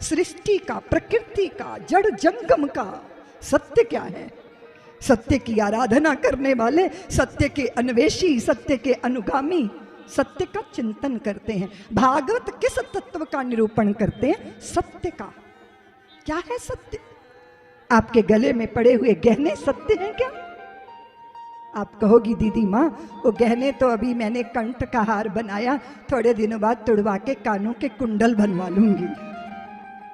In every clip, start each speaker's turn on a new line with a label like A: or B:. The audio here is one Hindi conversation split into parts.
A: सृष्टि का, प्रकृति का, जड़ जंगम का सत्य क्या है? सत्य की आराधना करने वाले, सत्य के अन्वेषी, सत्य के अनुगामी सत्य का चिंतन करते हैं। भागवत किस तत्व का निरूपण करते हैं? सत्य का। क्या है सत्य? आपके गले में पड़े हुए गहने सत्य हैं क्या? आप कहोगी दीदी माँ वो गहने तो अभी मैंने कंठ का हार बनाया, थोड़े दिनों बाद तुड़वा के कानों के कुंडल बनवा लूंगी।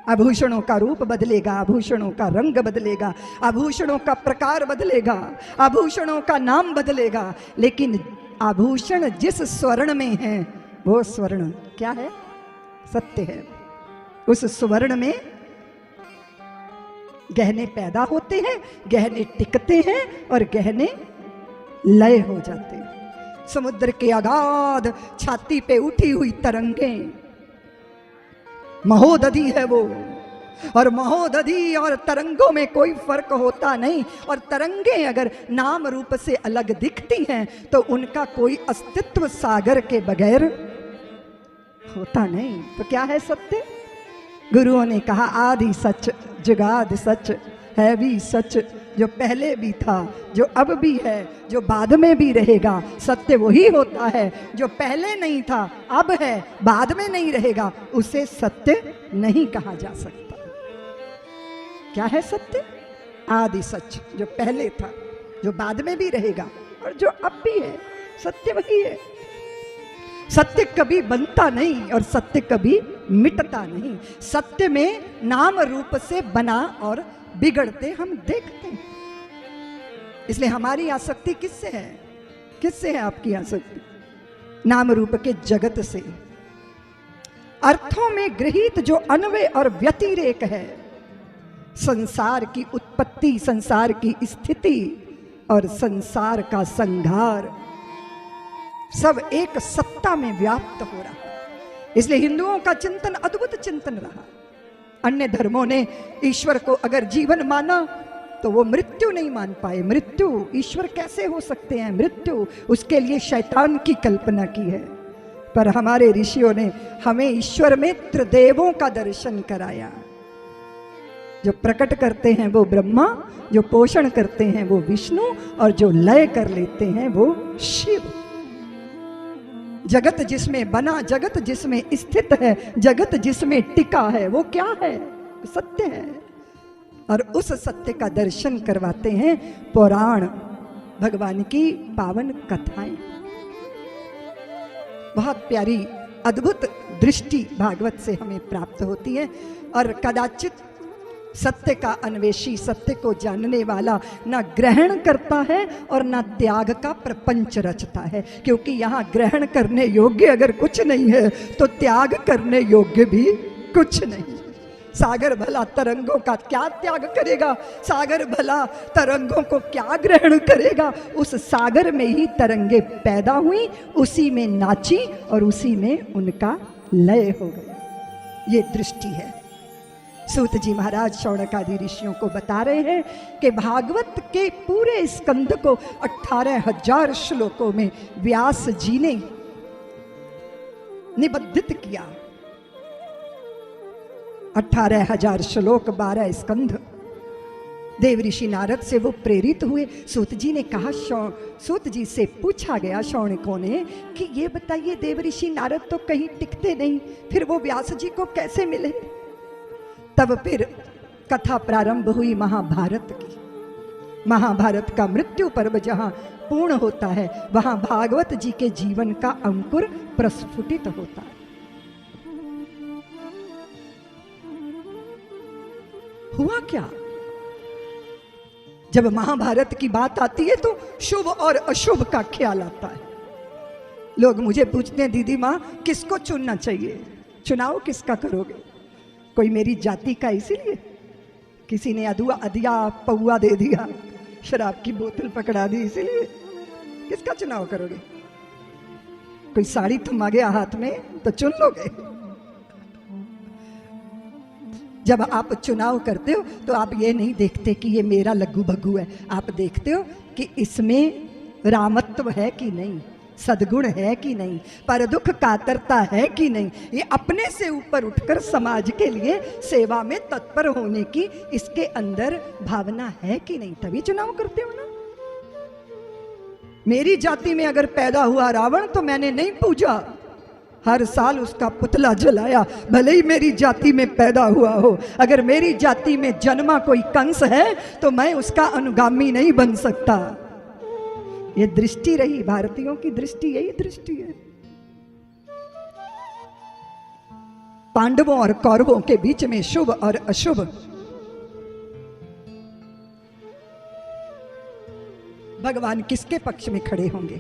A: आभूषणों का रूप बदलेगा, आभूषणों का रंग बदलेगा, आभूषणों का प्रकार बदलेगा, आभूषणों का नाम बदलेगा, लेकिन आभूषण जिस स्वर्ण में है वो स्वर्ण क्या है? सत्य है। उस स्वर्ण में गहने पैदा होते हैं, गहने टिकते हैं और गहने लय हो जाते हैं। समुद्र के अगाध छाती पे उठी हुई तरंगें, महोदधि है वो, और महोदधि और तरंगों में कोई फर्क होता नहीं। और तरंगें अगर नाम रूप से अलग दिखती हैं तो उनका कोई अस्तित्व सागर के बगैर होता नहीं। तो क्या है सत्य? गुरुओं ने कहा आदि सच, जुगाद सच, है भी सच, जो पहले भी था, जो अब भी है, जो बाद में भी रहेगा। सत्य वही होता है जो पहले नहीं था, अब है, बाद में नहीं रहेगा, उसे सत्य नहीं कहा जा सकता। क्या है सत्य? आदि सच, जो पहले था, जो बाद में भी रहेगा और जो अब भी है, सत्य वही है। सत्य कभी बनता नहीं और सत्य कभी मिटता नहीं। सत्य में नाम रूप से बना और बिगड़ते हम देखते हैं। इसलिए हमारी आसक्ति किससे है? किससे है आपकी आसक्ति? नाम रूप के जगत से। अर्थों में गृहीत जो अन्वय और व्यतिरेक है, संसार की उत्पत्ति, संसार की स्थिति और संसार का संघार, सब एक सत्ता में व्याप्त हो रहा है। इसलिए हिंदुओं का चिंतन अद्भुत चिंतन रहा। अन्य धर्मों ने ईश्वर को अगर जीवन माना तो वो मृत्यु नहीं मान पाए। मृत्यु, ईश्वर कैसे हो सकते हैं? मृत्यु, उसके लिए शैतान की कल्पना की है। पर हमारे ऋषियों ने हमें ईश्वर में त्रिदेवों का दर्शन कराया। जो प्रकट करते हैं वो ब्रह्मा, जो पोषण करते हैं वो विष्णु, और जो लय कर लेते हैं वो शिव। जगत जिसमें बना, जगत जिसमें स्थित है, जगत जिसमें टिका है, वो क्या है? सत्य है। और उस सत्य का दर्शन करवाते हैं पुराण, भगवान की पावन कथाएं। बहुत प्यारी अद्भुत दृष्टि भागवत से हमें प्राप्त होती है। और कदाचित सत्य का अन्वेषी, सत्य को जानने वाला ना ग्रहण करता है और ना त्याग का प्रपंच रचता है। क्योंकि यहाँ ग्रहण करने योग्य अगर कुछ नहीं है तो त्याग करने योग्य भी कुछ नहीं। सागर भला तरंगों का क्या त्याग करेगा? सागर भला तरंगों को क्या ग्रहण करेगा? उस सागर में ही तरंगे पैदा हुई, उसी में नाची और उसी में उनका लय हो गया। ये दृष्टि है। सूत जी महाराज शौनकादि ऋषियों को बता रहे हैं कि भागवत के पूरे स्कंद को 18,000 श्लोकों में व्यास जी ने निबद्धित किया। 18,000 श्लोक, 12 स्कंध। देव ऋषि नारद से वो प्रेरित हुए। सूत जी ने कहा, सूत जी से पूछा गया शौनकों ने कि ये बताइए देव ऋषि नारद तो कहीं टिकते नहीं, फिर वो व्यास जी को कैसे मिले? तब फिर कथा प्रारंभ हुई महाभारत की। महाभारत का मृत्यु पर्व जहां पूर्ण होता है वहां भागवत जी के जीवन का अंकुर प्रस्फुटित होता है। हुआ क्या? जब महाभारत की बात आती है तो शुभ और अशुभ का ख्याल आता है। लोग मुझे पूछते हैं दीदी माँ किसको चुनना चाहिए? चुनाव किसका करोगे? कोई मेरी जाति का इसीलिए? किसी ने अधिया पौआ दे दिया, शराब की बोतल पकड़ा दी, इसीलिए? किसका चुनाव करोगे? कोई साड़ी थमा गया हाथ में तो चुन लोगे? जब आप चुनाव करते हो तो आप ये नहीं देखते कि ये मेरा लग्गू भग्गू है, आप देखते हो कि इसमें रामत्व है कि नहीं, सद्गुण है कि नहीं, पर दुख कातरता है कि नहीं, ये अपने से ऊपर उठकर समाज के लिए सेवा में तत्पर होने की इसके अंदर भावना है कि नहीं, तभी चुनाव करते हो ना। मेरी जाति में अगर पैदा हुआ रावण तो मैंने नहीं पूजा, हर साल उसका पुतला जलाया, भले ही मेरी जाति में पैदा हुआ हो। अगर मेरी जाति में जन्मा कोई कंस है तो मैं उसका अनुगामी नहीं बन सकता। ये दृष्टि रही भारतीयों की, दृष्टि यही दृष्टि है। पांडवों और कौरवों के बीच में शुभ और अशुभ, भगवान किसके पक्ष में खड़े होंगे,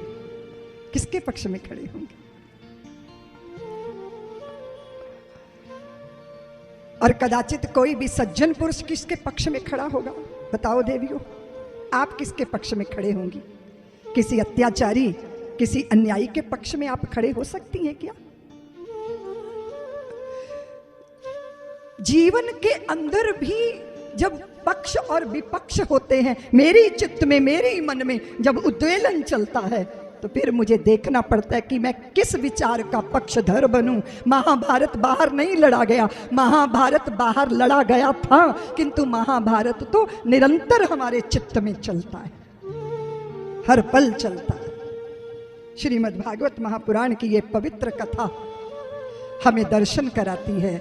A: किसके पक्ष में खड़े होंगे। और कदाचित कोई भी सज्जन पुरुष किसके पक्ष में खड़ा होगा, बताओ देवियों, आप किसके पक्ष में खड़े होंगी? किसी अत्याचारी, किसी अन्यायी के पक्ष में आप खड़े हो सकती हैं क्या? जीवन के अंदर भी जब पक्ष और विपक्ष होते हैं, मेरी चित्त में, मेरे मन में जब उद्वेलन चलता है, तो फिर मुझे देखना पड़ता है कि मैं किस विचार का पक्षधर बनूं। महाभारत बाहर नहीं लड़ा गया, महाभारत बाहर लड़ा गया था, किंतु महाभारत तो निरंतर हमारे चित्त में चलता है, हर पल चलता है। श्रीमद् भागवत महापुराण की ये पवित्र कथा हमें दर्शन कराती है